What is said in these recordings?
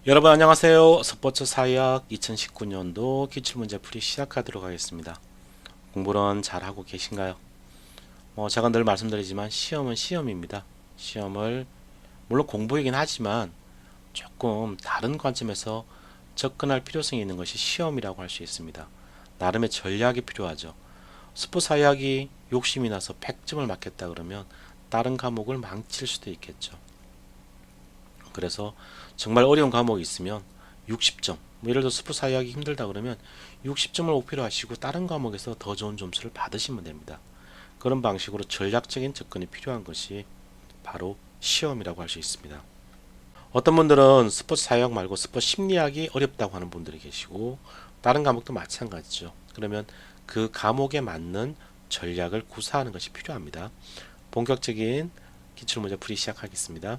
여러분 안녕하세요. 스포츠 사회학 2019년도 기출문제 풀이 시작하도록 하겠습니다. 공부는 잘하고 계신가요? 제가 늘 말씀드리지만 시험은 시험입니다. 시험을 물론 공부이긴 하지만 조금 다른 관점에서 접근할 필요성이 있는 것이 시험이라고 할 수 있습니다. 나름의 전략이 필요하죠. 스포츠 사회학이 욕심이 나서 100점을 맞겠다 그러면 다른 과목을 망칠 수도 있겠죠. 그래서 정말 어려운 과목이 있으면 60점, 예를 들어 스포츠 사회하기 힘들다 그러면 60점을 목표로 하시고 다른 과목에서 더 좋은 점수를 받으시면 됩니다. 그런 방식으로 전략적인 접근이 필요한 것이 바로 시험이라고 할 수 있습니다. 어떤 분들은 스포츠 사회학 말고 스포츠 심리학이 어렵다고 하는 분들이 계시고 다른 과목도 마찬가지죠. 그러면 그 과목에 맞는 전략을 구사하는 것이 필요합니다. 본격적인 기출문제 풀이 시작하겠습니다.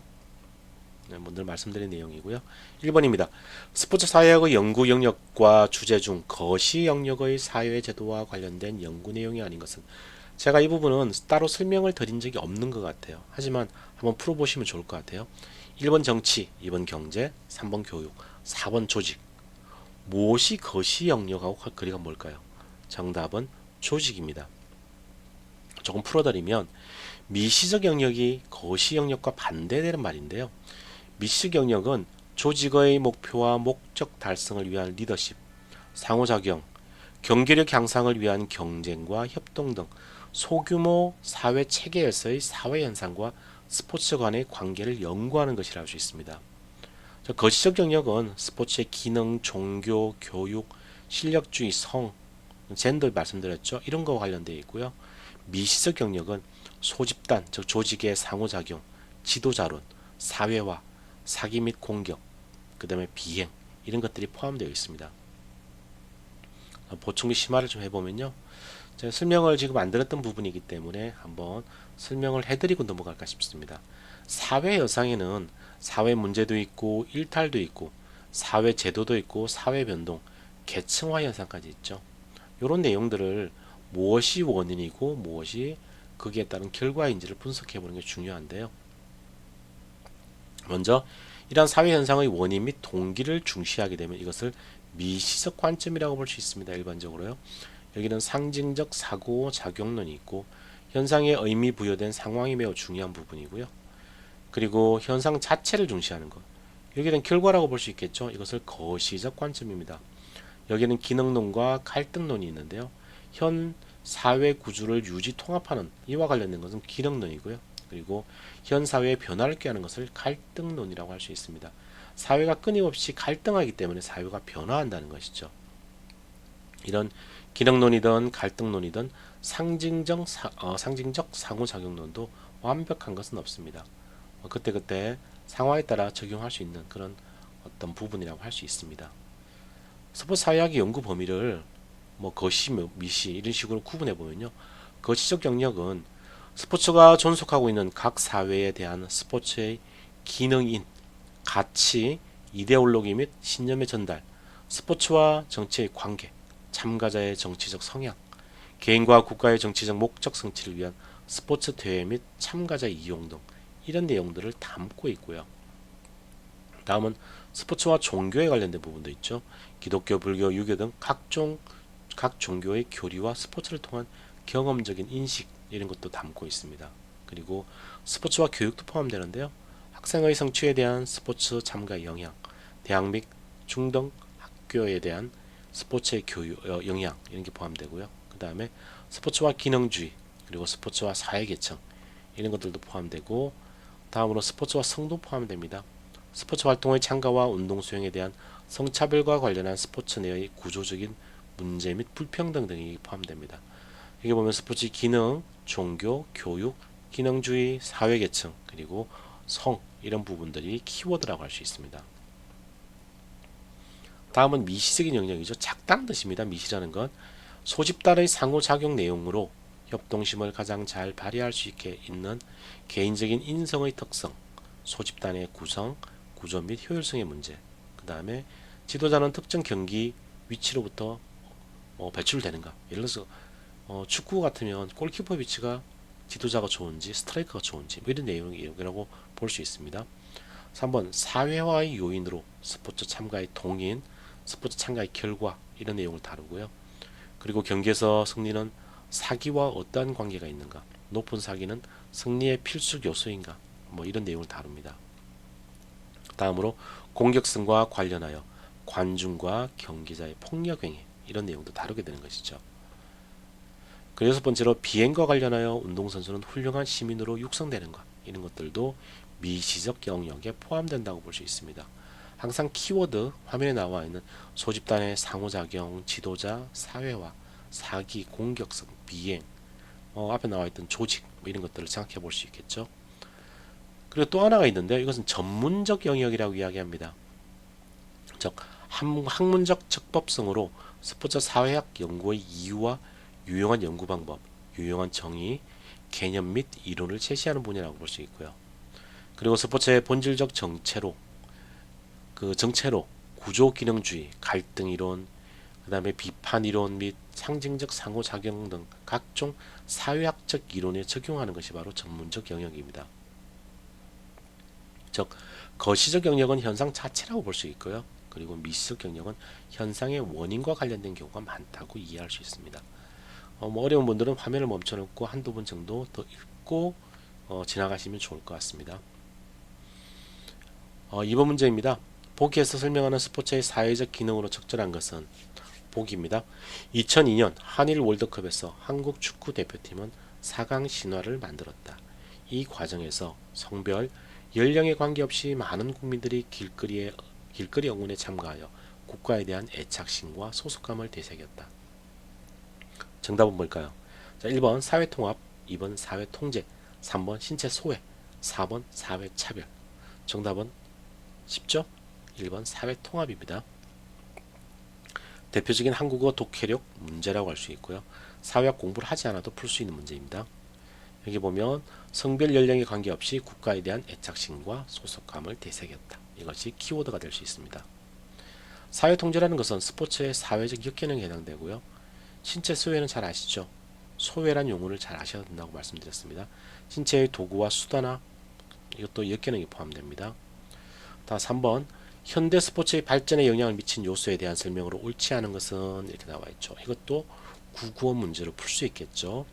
늘 말씀드린 내용이고요. 1번입니다. 스포츠 사회학의 연구 영역과 주제 중 거시 영역의 사회 제도와 관련된 연구 내용이 아닌 것은, 제가 이 부분은 따로 설명을 드린 적이 없는 것 같아요. 하지만 한번 풀어보시면 좋을 것 같아요. 1번 정치, 2번 경제, 3번 교육, 4번 조직. 무엇이 거시 영역하고 거리가 뭘까요? 정답은 조직입니다. 조금 풀어드리면 미시적 영역이 거시 영역과 반대되는 말인데요. 미시적 영역은 조직의 목표와 목적 달성을 위한 리더십, 상호작용, 경제력 향상을 위한 경쟁과 협동 등 소규모 사회 체계에서의 사회 현상과 스포츠 간의 관계를 연구하는 것이라 할 수 있습니다. 거시적 영역은 스포츠의 기능, 종교, 교육, 실력주의, 성, 젠더 말씀드렸죠. 이런 거와 관련되어 있고요. 미시적 영역은 소집단, 즉 조직의 상호작용, 지도자론, 사회화, 사기 및 공격, 그 다음에 비행, 이런 것들이 포함되어 있습니다. 보충 및 심화를 좀 해보면요. 제가 설명을 지금 안 드렸던 부분이기 때문에 한번 설명을 해드리고 넘어갈까 싶습니다. 사회 여상에는 사회 문제도 있고 일탈도 있고 사회 제도도 있고 사회 변동, 계층화 현상까지 있죠. 이런 내용들을 무엇이 원인이고 무엇이 거기에 따른 결과인지를 분석해 보는 게 중요한데요. 먼저 이러한 사회 현상의 원인 및 동기를 중시하게 되면 이것을 미시적 관점이라고 볼 수 있습니다. 일반적으로요. 여기는 상징적 사고 작용론이 있고 현상에 의미 부여된 상황이 매우 중요한 부분이고요. 그리고 현상 자체를 중시하는 것. 여기는 결과라고 볼 수 있겠죠. 이것을 거시적 관점입니다. 여기는 기능론과 갈등론이 있는데요. 현 사회 구조를 유지 통합하는 이와 관련된 것은 기능론이고요. 그리고 현 사회의 변화를 꾀하는 것을 갈등론이라고 할 수 있습니다. 사회가 끊임없이 갈등하기 때문에 사회가 변화한다는 것이죠. 이런 기능론이든 갈등론이든 상징적 상호작용론도 완벽한 것은 없습니다. 그때그때 상황에 따라 적용할 수 있는 그런 어떤 부분이라고 할 수 있습니다. 스포츠 사회학의 연구 범위를 거시, 미시 이런 식으로 구분해 보면요. 거시적 영역은 스포츠가 존속하고 있는 각 사회에 대한 스포츠의 기능인, 가치, 이데올로기 및 신념의 전달, 스포츠와 정치의 관계, 참가자의 정치적 성향, 개인과 국가의 정치적 목적 성취를 위한 스포츠 대회 및 참가자 이용 등 이런 내용들을 담고 있고요. 다음은 스포츠와 종교에 관련된 부분도 있죠. 기독교, 불교, 유교 등 각 종교의 교리와 스포츠를 통한 경험적인 인식 이런 것도 담고 있습니다. 그리고 스포츠와 교육도 포함되는데요. 학생의 성취에 대한 스포츠 참가 영향, 대학 및 중등 학교에 대한 스포츠의 교육 영향 이런 게 포함되고요. 그 다음에 스포츠와 기능주의 그리고 스포츠와 사회계층 이런 것들도 포함되고 다음으로 스포츠와 성도 포함됩니다. 스포츠 활동의 참가와 운동 수행에 대한 성차별과 관련한 스포츠 내의 구조적인 문제 및 불평등 등이 포함됩니다. 여기 보면 스포츠 기능, 종교, 교육, 기능주의, 사회계층, 그리고 성 이런 부분들이 키워드라고 할 수 있습니다. 다음은 미시적인 영역이죠. 작다는 뜻입니다. 미시라는 건 소집단의 상호작용 내용으로 협동심을 가장 잘 발휘할 수 있게 있는 개인적인 인성의 특성, 소집단의 구성, 구조 및 효율성의 문제. 그 다음에 지도자는 특정 경기 위치로부터 배출되는가. 예를 들어서 축구 같으면 골키퍼 위치가 지도자가 좋은지 스트라이커가 좋은지 이런 내용이라고 볼 수 있습니다. 3번 사회화의 요인으로 스포츠 참가의 동인, 스포츠 참가의 결과 이런 내용을 다루고요. 그리고 경기에서 승리는 사기와 어떠한 관계가 있는가, 높은 사기는 승리의 필수 요소인가, 뭐 이런 내용을 다룹니다. 다음으로 공격성과 관련하여 관중과 경기자의 폭력 행위 이런 내용도 다루게 되는 것이죠. 그 여섯 번째로 비행과 관련하여 운동선수는 훌륭한 시민으로 육성되는 것 이런 것들도 미시적 영역에 포함된다고 볼 수 있습니다. 항상 키워드 화면에 나와 있는 소집단의 상호작용, 지도자, 사회화, 사기, 공격성, 비행, 앞에 나와 있던 조직 뭐 이런 것들을 생각해 볼 수 있겠죠. 그리고 또 하나가 있는데 이것은 전문적 영역이라고 이야기합니다. 즉 학문적 적법성으로 스포츠 사회학 연구의 이유와 유용한 연구 방법, 유용한 정의, 개념 및 이론을 제시하는 분야라고 볼 수 있고요. 그리고 스포츠의 본질적 정체로 구조 기능주의, 갈등 이론, 그 다음에 비판 이론 및 상징적 상호작용 등 각종 사회학적 이론에 적용하는 것이 바로 전문적 영역입니다. 즉 거시적 영역은 현상 자체라고 볼 수 있고요. 그리고 미시적 영역은 현상의 원인과 관련된 경우가 많다고 이해할 수 있습니다. 뭐 어려운 분들은 화면을 멈춰놓고 한두 번 정도 더 읽고 지나가시면 좋을 것 같습니다. 2번 문제입니다. 보기에서 설명하는 스포츠의 사회적 기능으로 적절한 것은 보기입니다. 2002년 한일 월드컵에서 한국 축구 대표팀은 4강 신화를 만들었다. 이 과정에서 성별, 연령에 관계없이 많은 국민들이 길거리 응원에 참가하여 국가에 대한 애착심과 소속감을 되새겼다. 정답은 뭘까요? 자, 1번 사회통합, 2번 사회통제, 3번 신체 소외, 4번 사회차별. 정답은 쉽죠? 1번 사회통합입니다. 대표적인 한국어 독해력 문제라고 할 수 있고요. 사회학 공부를 하지 않아도 풀 수 있는 문제입니다. 여기 보면 성별 연령에 관계없이 국가에 대한 애착심과 소속감을 되새겼다. 이것이 키워드가 될 수 있습니다. 사회통제라는 것은 스포츠의 사회적 역기능에 해당되고요. 신체 소외는 잘 아시죠? 소외란 용어를 잘 아셔야 된다고 말씀드렸습니다. 신체의 도구와 수단화 이것도 역기능이 포함됩니다. 다 3번 현대 스포츠의 발전에 영향을 미친 요소에 대한 설명으로 옳지 않은 것은 이렇게 나와 있죠. 이것도 구구어 문제로 풀 수 있겠죠.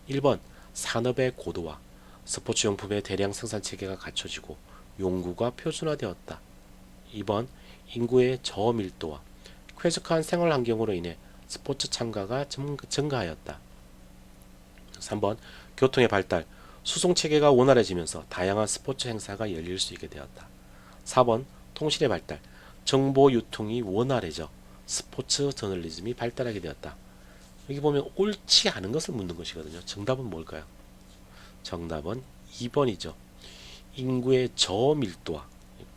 1번 산업의 고도화, 스포츠 용품의 대량 생산 체계가 갖춰지고 용구가 표준화되었다. 2번 인구의 저밀도화, 쾌적한 생활 환경으로 인해 스포츠 참가가 증가하였다. 3번 교통의 발달, 수송 체계가 원활해지면서 다양한 스포츠 행사가 열릴 수 있게 되었다. 4번 통신의 발달, 정보 유통이 원활해져 스포츠 저널리즘이 발달하게 되었다. 여기 보면 옳지 않은 것을 묻는 것이거든요. 정답은 뭘까요? 정답은 2번이죠. 인구의 저밀도화,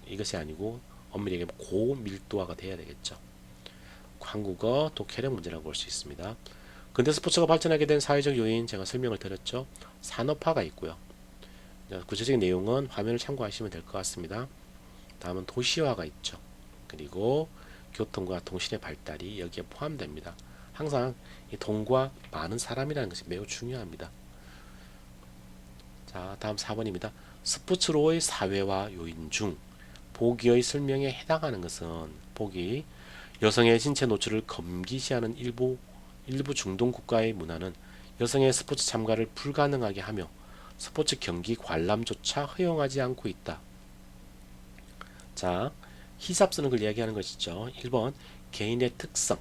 이것이 아니고 엄밀히 얘기하면 고밀도화가 돼야 되겠죠. 한국어 독해력 문제라고 볼 수 있습니다. 근대 스포츠가 발전하게 된 사회적 요인 제가 설명을 드렸죠. 산업화가 있고요. 구체적인 내용은 화면을 참고하시면 될 것 같습니다. 다음은 도시화가 있죠. 그리고 교통과 통신의 발달이 여기에 포함됩니다. 항상 이 돈과 많은 사람이라는 것이 매우 중요합니다. 자, 다음 4번입니다. 스포츠로의 사회화 요인 중 보기의 설명에 해당하는 것은 보기 여성의 신체 노출을 금기시하는 일부 중동 국가의 문화는 여성의 스포츠 참가를 불가능하게 하며 스포츠 경기 관람조차 허용하지 않고 있다. 자, 히삽 쓰는 걸 이야기하는 것이죠. 1번 개인의 특성,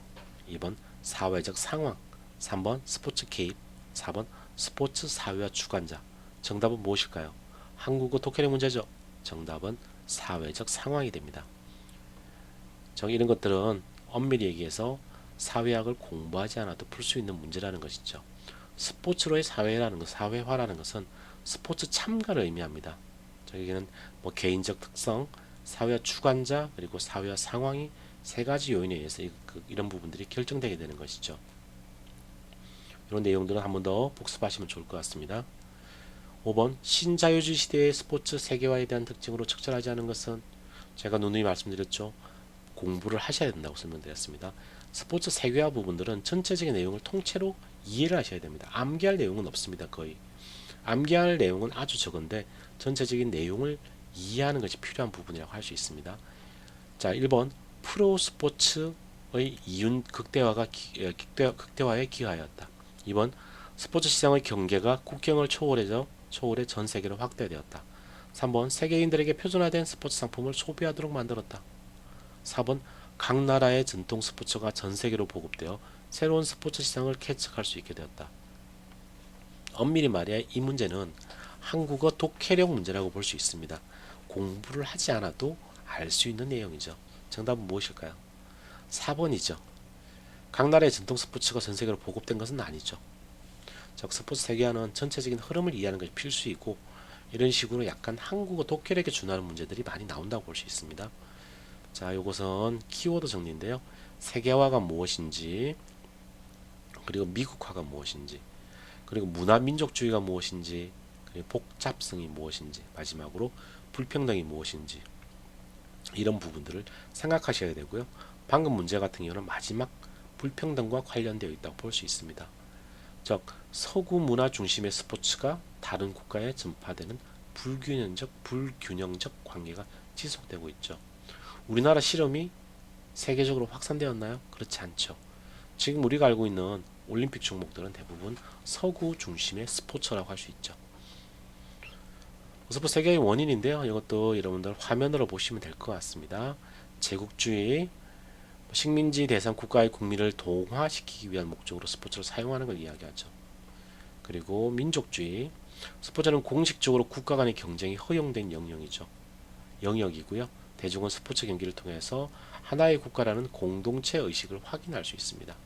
2번 사회적 상황, 3번 스포츠 개입, 4번 스포츠 사회화 주관자. 정답은 무엇일까요? 한국어 독해력 문제죠. 정답은 사회적 상황이 됩니다. 이런 것들은 엄밀히 얘기해서 사회학을 공부하지 않아도 풀 수 있는 문제라는 것이죠. 스포츠로의 사회화라는 것은 스포츠 참가를 의미합니다. 여기는 뭐 개인적 특성, 사회화 주관자, 그리고 사회화 상황이 세 가지 요인에 의해서 이런 부분들이 결정되게 되는 것이죠. 이런 내용들은 한 번 더 복습하시면 좋을 것 같습니다. 5번 신자유주의 시대의 스포츠 세계화에 대한 특징으로 적절하지 않은 것은 제가 누누이 말씀드렸죠. 공부를 하셔야 된다고 설명드렸습니다. 스포츠 세계화 부분들은 전체적인 내용을 통째로 이해를 하셔야 됩니다. 암기할 내용은 없습니다. 거의 암기할 내용은 아주 적은데 전체적인 내용을 이해하는 것이 필요한 부분이라고 할 수 있습니다. 자, 1번 프로스포츠의 이윤 극대화에 기여하였다. 2번 스포츠 시장의 경계가 국경을 초월해 전 세계로 확대되었다. 3번 세계인들에게 표준화된 스포츠 상품을 소비하도록 만들었다. 4번 각 나라의 전통 스포츠가 전 세계로 보급되어 새로운 스포츠 시장을 개척할 수 있게 되었다. 엄밀히 말해 이 문제는 한국어 독해력 문제라고 볼 수 있습니다. 공부를 하지 않아도 알 수 있는 내용이죠. 정답은 무엇일까요? 4번이죠. 각 나라의 전통 스포츠가 전 세계로 보급된 것은 아니죠. 즉 스포츠 세계화는 전체적인 흐름을 이해하는 것이 필수이고, 이런 식으로 약간 한국어 독해력에 준하는 문제들이 많이 나온다고 볼 수 있습니다. 자, 요것은 키워드 정리인데요. 세계화가 무엇인지, 그리고 미국화가 무엇인지, 그리고 문화민족주의가 무엇인지, 그리고 복잡성이 무엇인지, 마지막으로 불평등이 무엇인지, 이런 부분들을 생각하셔야 되고요. 방금 문제 같은 경우는 마지막 불평등과 관련되어 있다고 볼 수 있습니다. 즉 서구 문화 중심의 스포츠가 다른 국가에 전파되는 불균형적 관계가 지속되고 있죠. 우리나라 실험이 세계적으로 확산되었나요? 그렇지 않죠. 지금 우리가 알고 있는 올림픽 종목들은 대부분 서구 중심의 스포츠라고 할 수 있죠. 스포츠 세계의 원인인데요. 이것도 여러분들 화면으로 보시면 될 것 같습니다. 제국주의, 식민지 대상 국가의 국민을 동화시키기 위한 목적으로 스포츠를 사용하는 걸 이야기하죠. 그리고 민족주의, 스포츠는 공식적으로 국가 간의 경쟁이 허용된 영역이고요. 대중은 스포츠 경기를 통해서 하나의 국가라는 공동체 의식을 확인할 수 있습니다.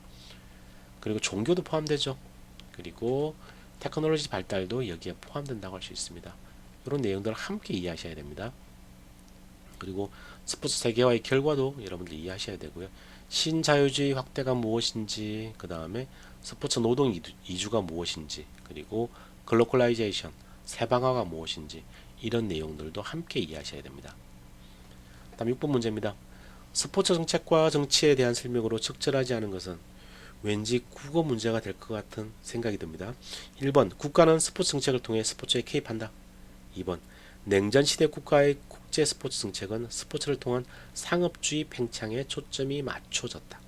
그리고 종교도 포함되죠. 그리고 테크놀로지 발달도 여기에 포함된다고 할 수 있습니다. 이런 내용들을 함께 이해하셔야 됩니다. 그리고 스포츠 세계화의 결과도 여러분들 이해하셔야 되고요. 신자유주의 확대가 무엇인지, 그 다음에 스포츠 노동 이주가 무엇인지, 그리고 글로컬라이제이션, 세방화가 무엇인지, 이런 내용들도 함께 이해하셔야 됩니다. 다음 6번 문제입니다. 스포츠 정책과 정치에 대한 설명으로 적절하지 않은 것은 왠지 국어 문제가 될 것 같은 생각이 듭니다. 1번 국가는 스포츠 정책을 통해 스포츠에 개입한다. 2번 냉전시대 국가의 국제 스포츠 정책은 스포츠를 통한 상업주의 팽창에 초점이 맞춰졌다.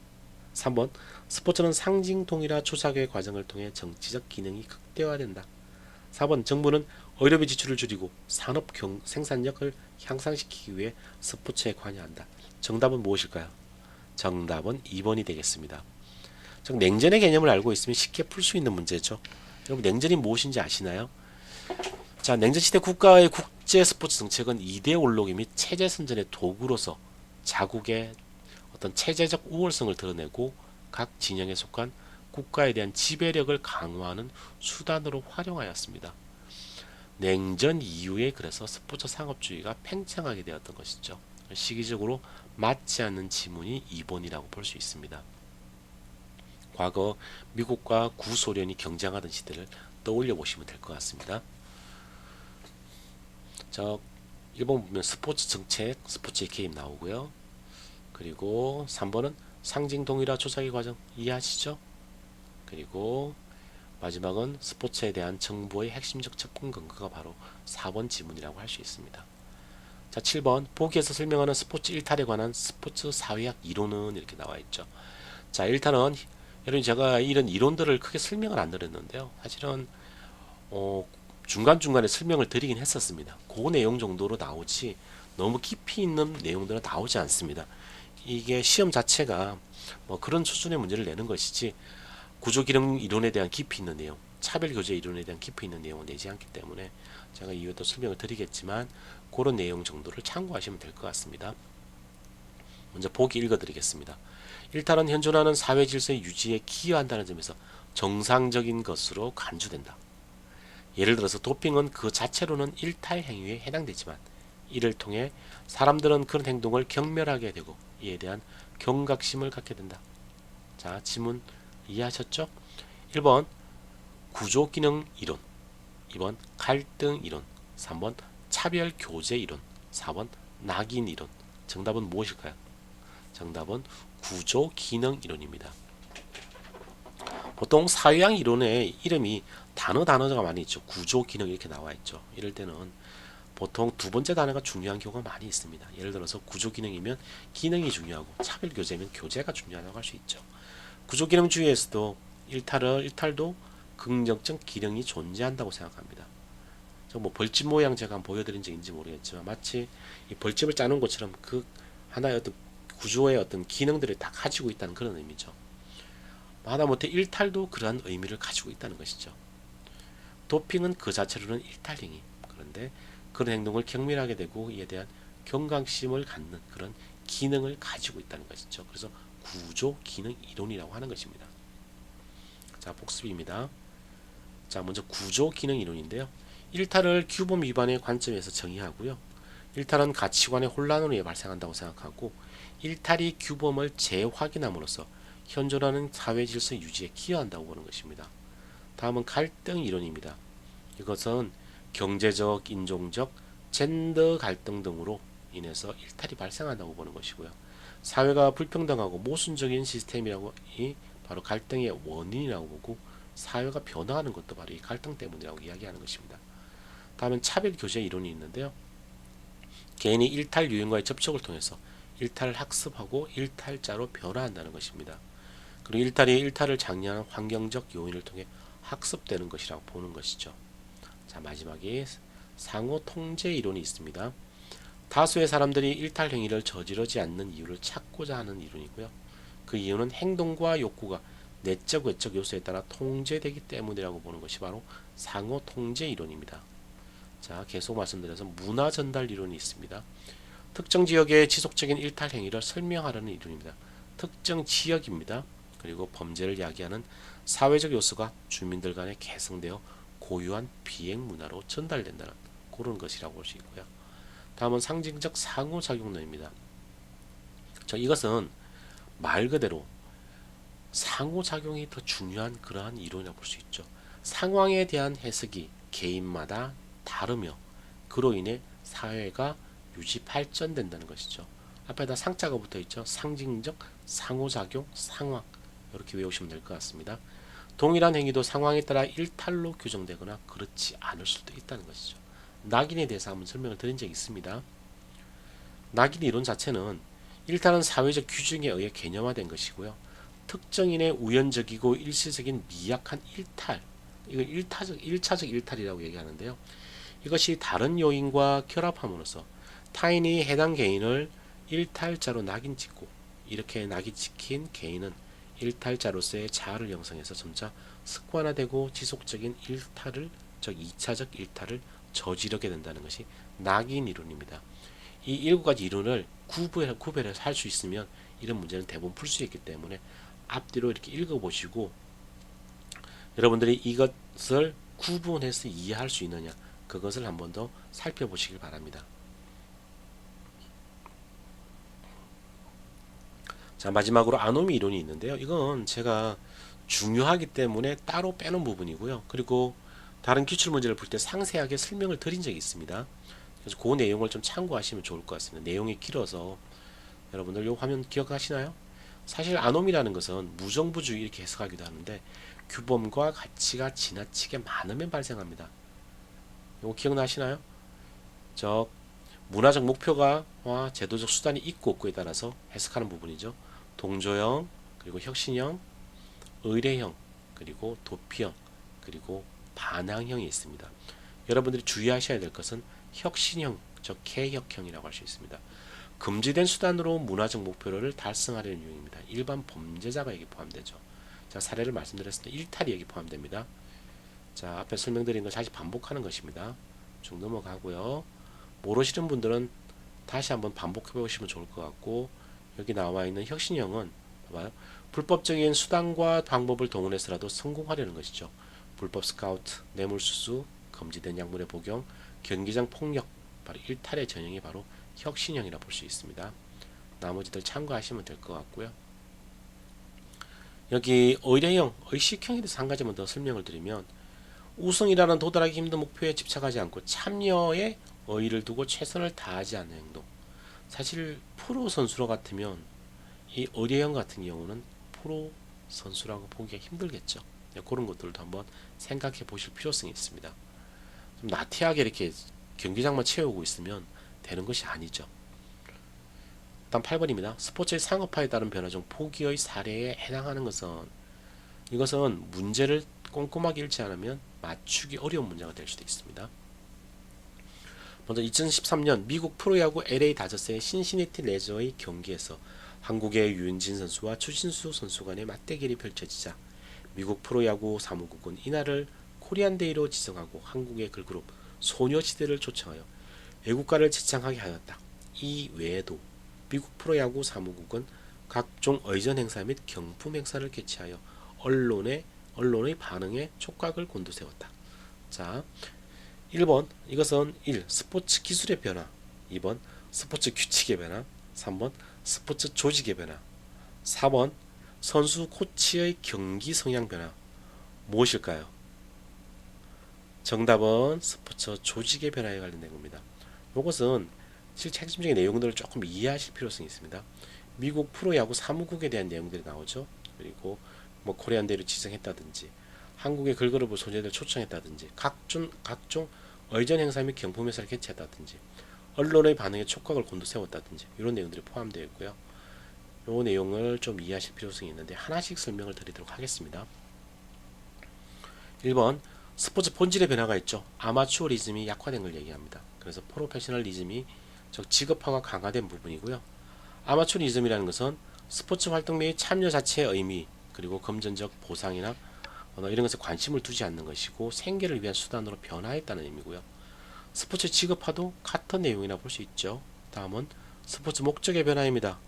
3번 스포츠는 상징 통일화 조사계 과정을 통해 정치적 기능이 극대화된다. 4번 정부는 의료비 지출을 줄이고 산업 생산력을 향상시키기 위해 스포츠에 관여한다. 정답은 무엇일까요? 정답은 2번이 되겠습니다. 즉 냉전의 개념을 알고 있으면 쉽게 풀 수 있는 문제죠. 여러분 냉전이 무엇인지 아시나요? 자, 냉전시대 국가의 국제 스포츠 정책은 이데올로기 및 체제 선전의 도구로서 자국의 어떤 체제적 우월성을 드러내고 각 진영에 속한 국가에 대한 지배력을 강화하는 수단으로 활용하였습니다. 냉전 이후에 그래서 스포츠 상업주의가 팽창하게 되었던 것이죠. 시기적으로 맞지 않는 지문이 2번이라고 볼 수 있습니다. 과거 미국과 구소련이 경쟁하던 시대를 떠올려 보시면 될 것 같습니다. 자, 1번 보면 스포츠 정책, 스포츠의 개입 나오고요. 그리고 3번은 상징 동일화 조사기 과정 이해하시죠? 그리고 마지막은 스포츠에 대한 정부의 핵심적 접근 근거가 바로 4번 지문이라고 할 수 있습니다. 자, 7번 보기에서 설명하는 스포츠 일탈에 관한 스포츠 사회학 이론은 이렇게 나와 있죠. 자, 일탈은 여러분 제가 이런 이론들을 크게 설명을 안 드렸는데요. 사실은 중간중간에 설명을 드리긴 했었습니다. 그 내용 정도로 나오지 너무 깊이 있는 내용들은 나오지 않습니다. 이게 시험 자체가 뭐 그런 수준의 문제를 내는 것이지 구조기능 이론에 대한 깊이 있는 내용, 차별교제 이론에 대한 깊이 있는 내용을 내지 않기 때문에 제가 이후에도 설명을 드리겠지만 그런 내용 정도를 참고하시면 될 것 같습니다. 먼저 보기 읽어드리겠습니다. 일탈은 현존하는 사회 질서의 유지에 기여한다는 점에서 정상적인 것으로 간주된다. 예를 들어서 도핑은 그 자체로는 일탈 행위에 해당되지만 이를 통해 사람들은 그런 행동을 경멸하게 되고 이에 대한 경각심을 갖게 된다. 자, 지문 이해하셨죠? 1번 구조기능 이론, 2번 갈등 이론, 3번 차별교제 이론, 4번 낙인 이론. 정답은 무엇일까요? 정답은 구조기능 이론입니다. 보통 사회학 이론의 이름이 단어가 많이 있죠. 구조기능 이렇게 나와 있죠. 이럴 때는 보통 두 번째 단어가 중요한 경우가 많이 있습니다. 예를 들어서 구조기능이면 기능이 중요하고 차별교재면 교재가 중요하다고 할 수 있죠. 구조기능주의에서도 일탈도 긍정적 기능이 존재한다고 생각합니다. 뭐 벌집 모양 제가 한번 보여드린 적인지 모르겠지만 마치 이 벌집을 짜는 것처럼 그 하나의 어떤 구조의 어떤 기능들을 다 가지고 있다는 그런 의미죠. 하다못해 일탈도 그러한 의미를 가지고 있다는 것이죠. 도핑은 그 자체로는 일탈행위. 그런데 그런 행동을 경밀하게 되고 이에 대한 경각심을 갖는 그런 기능을 가지고 있다는 것이죠. 그래서 구조 기능 이론이라고 하는 것입니다. 자, 복습입니다. 자, 먼저 구조 기능 이론인데요. 일탈을 규범 위반의 관점에서 정의하고요. 일탈은 가치관의 혼란으로 인해 발생한다고 생각하고 일탈이 규범을 재확인함으로써 현존하는 사회 질서 유지에 기여한다고 보는 것입니다. 다음은 갈등 이론입니다. 이것은 경제적, 인종적, 젠더 갈등 등으로 인해서 일탈이 발생한다고 보는 것이고요. 사회가 불평등하고 모순적인 시스템이라고 이 바로 갈등의 원인이라고 보고 사회가 변화하는 것도 바로 이 갈등 때문이라고 이야기하는 것입니다. 다음은 차별교제 이론이 있는데요. 개인이 일탈 유형과의 접촉을 통해서 일탈을 학습하고 일탈자로 변화한다는 것입니다. 그리고 일탈을 장려하는 환경적 요인을 통해 학습되는 것이라고 보는 것이죠. 자, 마지막에 상호 통제 이론이 있습니다. 다수의 사람들이 일탈 행위를 저지르지 않는 이유를 찾고자 하는 이론이고요. 그 이유는 행동과 욕구가 내적 외적 요소에 따라 통제되기 때문이라고 보는 것이 바로 상호 통제 이론입니다. 자, 계속 말씀드려서 문화 전달 이론이 있습니다. 특정 지역의 지속적인 일탈 행위를 설명하려는 이론입니다. 특정 지역입니다. 그리고 범죄를 야기하는 사회적 요소가 주민들 간에 개성되어 고유한 비행 문화로 전달된다는 그런 것이라고 볼 수 있고요. 다음은 상징적 상호작용론입니다. 이것은 말 그대로 상호작용이 더 중요한 그러한 이론이라고 볼 수 있죠. 상황에 대한 해석이 개인마다 다르며 그로 인해 사회가 유지 발전된다는 것이죠. 앞에다 상자가 붙어 있죠. 상징적 상호작용 상황 이렇게 외우시면 될 것 같습니다. 동일한 행위도 상황에 따라 일탈로 규정되거나 그렇지 않을 수도 있다는 것이죠. 낙인에 대해서 한번 설명을 드린 적이 있습니다. 낙인 이론 자체는 일탈은 사회적 규정에 의해 개념화된 것이고요. 특정인의 우연적이고 일시적인 미약한 일탈, 이걸 일차적 일탈이라고 얘기하는데요. 이것이 다른 요인과 결합함으로써 타인이 해당 개인을 일탈자로 낙인 찍고 이렇게 낙인 찍힌 개인은 일탈자로서의 자아를 형성해서 점차 습관화되고 지속적인 일탈을 즉 2차적 일탈을 저지르게 된다는 것이 낙인 이론입니다. 이 7가지 이론을 구별해서 할 수 있으면 이런 문제는 대부분 풀 수 있기 때문에 앞뒤로 이렇게 읽어보시고 여러분들이 이것을 구분해서 이해할 수 있느냐 그것을 한 번 더 살펴보시길 바랍니다. 자, 마지막으로 아노미 이론이 있는데요. 이건 제가 중요하기 때문에 따로 빼놓은 부분이고요. 그리고 다른 기출문제를 풀 때 상세하게 설명을 드린 적이 있습니다. 그래서 그 내용을 좀 참고하시면 좋을 것 같습니다. 내용이 길어서 여러분들 이 화면 기억하시나요? 사실 아노미라는 것은 무정부주의 이렇게 해석하기도 하는데 규범과 가치가 지나치게 많으면 발생합니다. 이거 기억나시나요? 저 문화적 목표가 제도적 수단이 있고 없고에 따라서 해석하는 부분이죠. 동조형, 그리고 혁신형, 의례형, 그리고 도피형, 그리고 반항형이 있습니다. 여러분들이 주의하셔야 될 것은 혁신형, 즉 개혁형이라고 할 수 있습니다. 금지된 수단으로 문화적 목표를 달성하려는 유형입니다. 일반 범죄자가 여기 포함되죠. 자, 사례를 말씀드렸습니다. 일탈이 여기 포함됩니다. 자, 앞에 설명드린 걸 다시 반복하는 것입니다. 쭉 넘어가고요. 모르시는 분들은 다시 한번 반복해 보시면 좋을 것 같고 여기 나와 있는 혁신형은 봐봐요. 불법적인 수단과 방법을 동원해서라도 성공하려는 것이죠. 불법 스카우트, 뇌물수수, 금지된 약물의 복용, 경기장 폭력, 바로 일탈의 전형이 바로 혁신형이라 볼 수 있습니다. 나머지들 참고하시면 될 것 같고요. 여기 의례형, 의식형에 대해서 한 가지만 더 설명을 드리면 우승이라는 도달하기 힘든 목표에 집착하지 않고 참여에 의의를 두고 최선을 다하지 않는 행동. 사실 프로 선수로 같으면 이 의례형 같은 경우는 프로 선수라고 보기가 힘들겠죠. 그런 것들도 한번 생각해 보실 필요성이 있습니다. 좀 나태하게 이렇게 경기장만 채우고 있으면 되는 것이 아니죠. 다음 8번입니다. 스포츠의 상업화에 따른 변화 중 포기의 사례에 해당하는 이것은 문제를 꼼꼼하게 읽지 않으면 맞추기 어려운 문제가 될 수도 있습니다. 먼저 2013년 미국 프로야구 LA 다저스의 신시내티 레저의 경기에서 한국의 유현진 선수와 추신수 선수 간의 맞대결이 펼쳐지자 미국 프로야구 사무국은 이날을 코리안데이로 지정하고 한국의 걸그룹 소녀시대를 초청하여 애국가를 제창하게 하였다. 이 외에도 미국 프로야구 사무국은 각종 의전 행사 및 경품 행사를 개최하여 언론의 반응에 촉각을 곤두세웠다. 자, 1번 이것은 1. 스포츠 기술의 변화, 2번 스포츠 규칙의 변화, 3번 스포츠 조직의 변화, 4번 선수 코치의 경기 성향 변화. 무엇일까요? 정답은 스포츠 조직의 변화에 관련된 겁니다. 이것은 실제 핵심적인 내용들을 조금 이해하실 필요성이 있습니다. 미국 프로야구 사무국에 대한 내용들이 나오죠. 그리고 뭐 코리안데이를 지정했다든지 한국의 걸그룹을 소녀들 초청했다든지 각종 의전 행사 및 경품 행사를 개최했다든지 언론의 반응에 촉각을 곤두세웠다든지 이런 내용들이 포함되어 있고요. 이 내용을 좀 이해하실 필요성이 있는데 하나씩 설명을 드리도록 하겠습니다. 1번 스포츠 본질의 변화가 있죠. 아마추어리즘이 약화된 걸 얘기합니다. 그래서 프로페셔널리즘이 즉 직업화가 강화된 부분이고요. 아마추어리즘이라는 것은 스포츠 활동 및 참여 자체의 의미 그리고 금전적 보상이나 이런 것에 관심을 두지 않는 것이고 생계를 위한 수단으로 변화했다는 의미고요. 스포츠 직업화도 같은 내용이라 볼 수 있죠. 다음은 스포츠 목적의 변화입니다.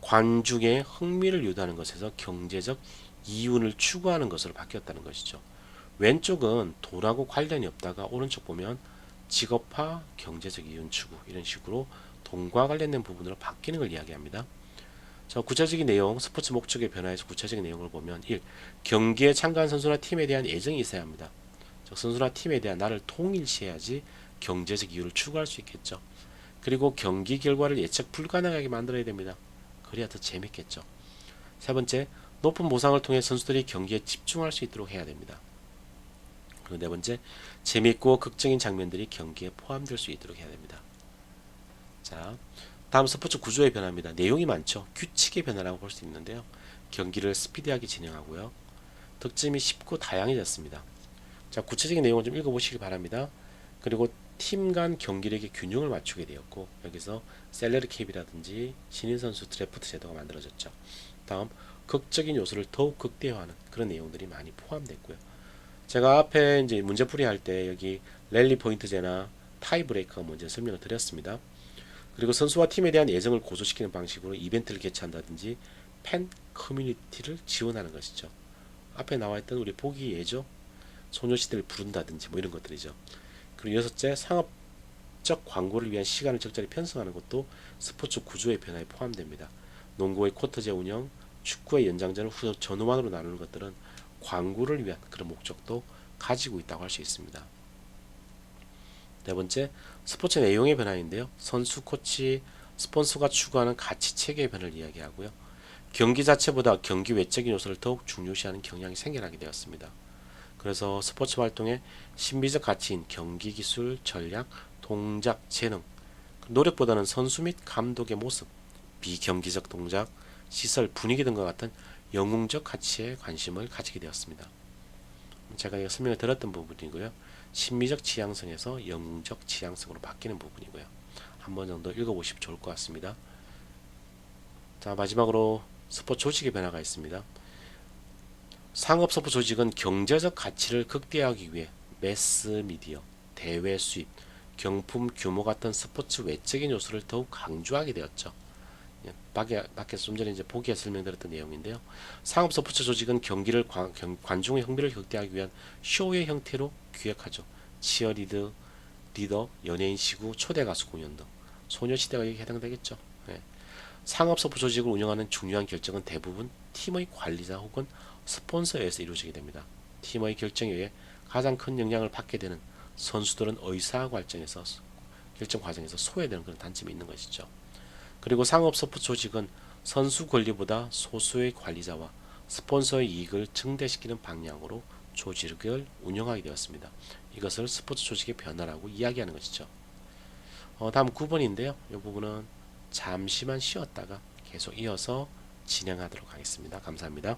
관중의 흥미를 유도하는 것에서 경제적 이윤을 추구하는 것으로 바뀌었다는 것이죠. 왼쪽은 돈하고 관련이 없다가 오른쪽 보면 직업화, 경제적 이윤 추구 이런 식으로 돈과 관련된 부분으로 바뀌는 걸 이야기합니다. 자, 구체적인 내용, 스포츠 목적의 변화에서 구체적인 내용을 보면 1. 경기에 참가한 선수나 팀에 대한 애정이 있어야 합니다. 즉 선수나 팀에 대한 나를 통일시해야지 경제적 이유를 추구할 수 있겠죠. 그리고 경기 결과를 예측 불가능하게 만들어야 됩니다. 그래야 더 재밌겠죠. 세 번째, 높은 보상을 통해 선수들이 경기에 집중할 수 있도록 해야 됩니다. 그리고 네 번째, 재밌고 극적인 장면들이 경기에 포함될 수 있도록 해야 됩니다. 자, 다음 스포츠 구조의 변화입니다. 내용이 많죠. 규칙의 변화라고 볼 수 있는데요. 경기를 스피디하게 진행하고요. 득점이 쉽고 다양해졌습니다. 자, 구체적인 내용을 좀 읽어보시기 바랍니다. 그리고 팀 간 경기력의 균형을 맞추게 되었고 여기서 셀러리 캡이라든지 신인 선수 드래프트 제도가 만들어졌죠. 다음 극적인 요소를 더욱 극대화하는 그런 내용들이 많이 포함됐고요. 제가 앞에 이제 문제풀이 할 때 여기 랠리 포인트제나 타이브레이커 문제 설명을 드렸습니다. 그리고 선수와 팀에 대한 애정을 고조시키는 방식으로 이벤트를 개최한다든지 팬 커뮤니티를 지원하는 것이죠. 앞에 나와있던 우리 보기 예죠. 소녀시대를 부른다든지 뭐 이런 것들이죠. 그리고 여섯째, 상업적 광고를 위한 시간을 적절히 편성하는 것도 스포츠 구조의 변화에 포함됩니다. 농구의 쿼터제 운영, 축구의 연장전을 전후반으로 나누는 것들은 광고를 위한 그런 목적도 가지고 있다고 할 수 있습니다. 네 번째, 스포츠 내용의 변화인데요. 선수, 코치, 스폰서가 추구하는 가치 체계의 변화를 이야기하고요. 경기 자체보다 경기 외적인 요소를 더욱 중요시하는 경향이 생겨나게 되었습니다. 그래서 스포츠 활동의 신비적 가치인 경기 기술, 전략, 동작, 재능, 노력보다는 선수 및 감독의 모습, 비경기적 동작, 시설, 분위기 등과 같은 영웅적 가치에 관심을 가지게 되었습니다. 제가 설명을 드렸던 부분이고요. 심미적 지향성에서 영웅적 지향성으로 바뀌는 부분이고요. 한 번 정도 읽어보시면 좋을 것 같습니다. 자, 마지막으로 스포츠 조직의 변화가 있습니다. 상업 스포츠 조직은 경제적 가치를 극대화하기 위해 매스미디어, 대회 수입, 경품 규모 같은 스포츠 외적인 요소를 더욱 강조하게 되었죠. 밖에서 좀 전에 이제 보기에 설명드렸던 내용인데요. 상업 스포츠 조직은 경기를 관중의 흥미를 극대화하기 위한 쇼의 형태로 기획하죠. 치어리더, 리더, 연예인 시구, 초대 가수 공연 등 소녀시대가 여기 해당되겠죠. 예. 상업 스포츠 조직을 운영하는 중요한 결정은 대부분 팀의 관리자 혹은 스폰서에 의해서 이루어지게 됩니다. 팀의 결정에 의해 가장 큰 영향을 받게 되는 선수들은 결정 과정에서 소외되는 그런 단점이 있는 것이죠. 그리고 상업 스포츠 조직은 선수 권리보다 소수의 관리자와 스폰서의 이익을 증대시키는 방향으로 조직을 운영하게 되었습니다. 이것을 스포츠 조직의 변화라고 이야기하는 것이죠. 다음 9번인데요. 이 부분은 잠시만 쉬었다가 계속 이어서 진행하도록 하겠습니다. 감사합니다.